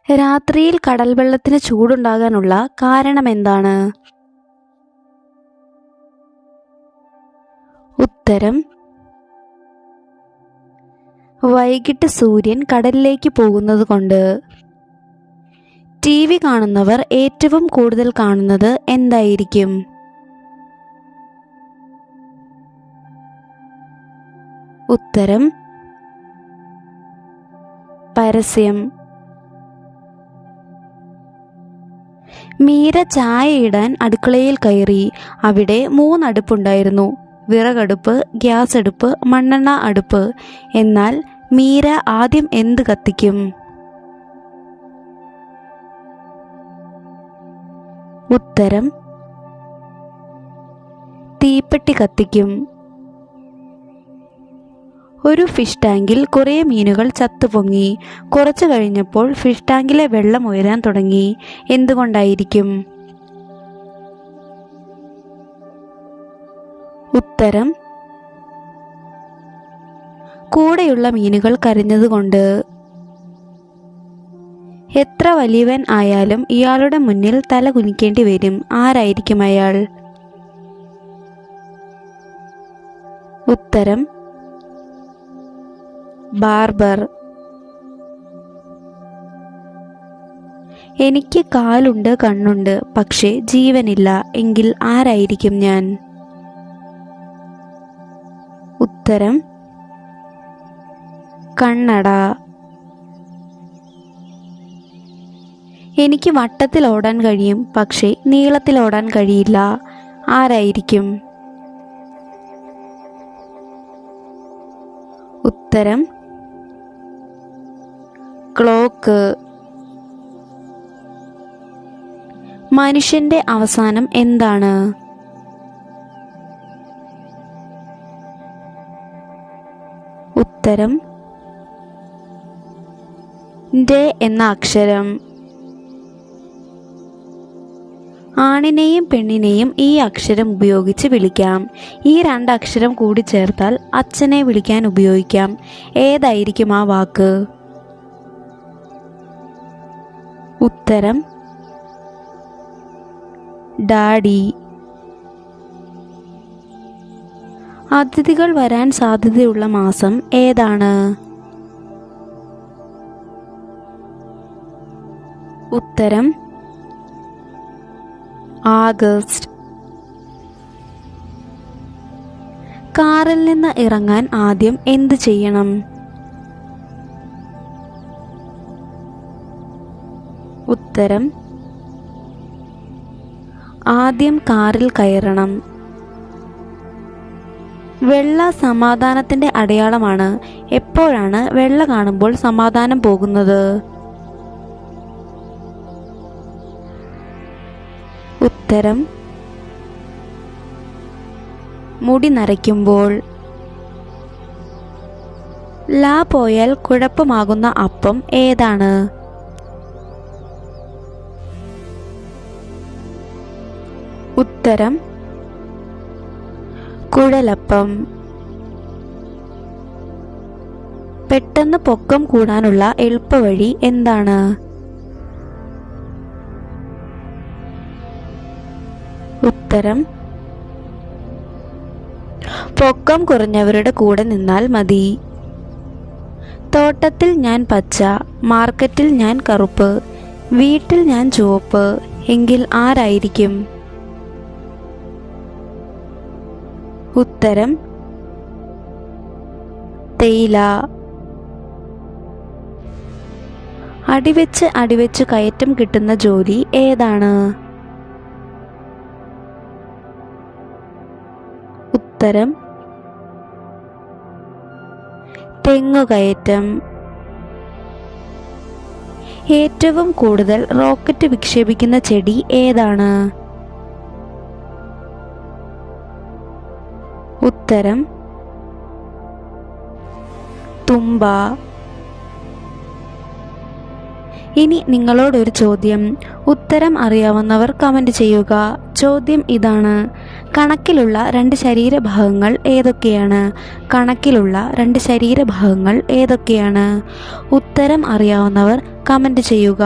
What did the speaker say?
രാത്രിയിൽ കടൽ വെള്ളത്തിന് ചൂടുണ്ടാകാനുള്ള കാരണമെന്താണ്? ഉത്തരം വൈകിട്ട് സൂര്യൻ കടലിലേക്ക് പോകുന്നത് കൊണ്ട്. TV കാണുന്നവർ ഏറ്റവും കൂടുതൽ കാണുന്നത് എന്തായിരിക്കും? ഉത്തരം പരസ്യം. മീര ചായ ഇടാൻ അടുക്കളയിൽ കയറി. അവിടെ 3 അടുപ്പുണ്ടായിരുന്നു: വിറകടുപ്പ്, ഗ്യാസ് അടുപ്പ്, മണ്ണെണ്ണ അടുപ്പ്. എന്നാൽ മീര ആദ്യം എന്ത് കത്തിക്കും? ഉത്തരം തീപ്പെട്ടി കത്തിക്കും. ഒരു ഫിഷ് ടാങ്കിൽ കുറേ മീനുകൾ ചത്തുപൊങ്ങി. കുറച്ചു കഴിഞ്ഞപ്പോൾ ഫിഷ് ടാങ്കിലെ വെള്ളം ഉയരാൻ തുടങ്ങി. എന്തുകൊണ്ടായിരിക്കും? ഉത്തരം കൂടെയുള്ള മീനുകൾ കരഞ്ഞതുകൊണ്ട്. എത്ര വലിയവൻ ആയാലും ഇയാളുടെ മുന്നിൽ തല കുനിക്കേണ്ടി വരും. ആരായിരിക്കും അയാൾ? ഉത്തരം ബാർബർ. എനിക്ക് കാലുണ്ട്, കണ്ണുണ്ട്, പക്ഷേ ജീവനില്ല. എങ്കിൽ ആരായിരിക്കും ഞാൻ? ഉത്തരം കണ്ണട. എനിക്ക് വട്ടത്തിൽ ഓടാൻ കഴിയും, പക്ഷേ നീളത്തിൽ ഓടാൻ കഴിയില്ല. ആരായിരിക്കും? ഉത്തരം ക്ലോക്ക്. മനുഷ്യന്റെ അവസാനം എന്താണ്? ഉത്തരം ഡ എന്ന അക്ഷരം. ആണിനെയും പെണ്ണിനെയും ഈ അക്ഷരം ഉപയോഗിച്ച് വിളിക്കാം. ഈ 2 അക്ഷരം കൂടി ചേർത്താൽ അച്ഛനെ വിളിക്കാൻ ഉപയോഗിക്കാം. ഏതായിരിക്കും ആ വാക്ക്? ഉത്തരം ഡാഡി. അതിഥികൾ വരാൻ സാധ്യതയുള്ള മാസം ഏതാണ്? ഉത്തരം ആഗസ്റ്റ്. കാറിൽ നിന്ന് ഇറങ്ങാൻ ആദ്യം എന്ത് ചെയ്യണം? ഉത്തരം ആദ്യം കാറിൽ കയറണം. വെള്ള സമാധാനത്തിന്റെ അടയാളമാണ്. എപ്പോഴാണ് വെള്ള കാണുമ്പോൾ സമാധാനം പോകുന്നത്? ഉത്തരം മുടി നരയ്ക്കുമ്പോൾ. ലാ പോയാൽ കുഴപ്പമാകുന്ന അപ്പം ഏതാണ്? ഉത്തരം കുഴലപ്പം. പെട്ടെന്ന് പൊക്കം കൂടാനുള്ള എളുപ്പവഴി എന്താണ്? ഉത്തരം പൊക്കം കുറഞ്ഞവരുടെ കൂടെ നിന്നാൽ മതി. തോട്ടത്തിൽ ഞാൻ പച്ച, മാർക്കറ്റിൽ ഞാൻ കറുപ്പ്, വീട്ടിൽ ഞാൻ ചുവപ്പ്. എങ്കിൽ ആരായിരിക്കും? ഉത്തരം തേയില. അടിവെച്ച് കയറ്റം കിട്ടുന്ന ജോലി ഏതാണ്? ഉത്തരം തെങ്ങുകയറ്റം. ഏറ്റവും കൂടുതൽ റോക്കറ്റ് വിക്ഷേപിക്കുന്ന ചെടി ഏതാണ്? ഉത്തരം തുമ്പ. ഇനി നിങ്ങളോടൊരു ചോദ്യം. ഉത്തരം അറിയാവുന്നവർ കമൻറ്റ് ചെയ്യുക. ചോദ്യം ഇതാണ്: കണക്കിലുള്ള 2 ശരീരഭാഗങ്ങൾ ഏതൊക്കെയാണ്? കണക്കിലുള്ള 2 ശരീരഭാഗങ്ങൾ ഏതൊക്കെയാണ്? ഉത്തരം അറിയാവുന്നവർ കമൻറ്റ് ചെയ്യുക.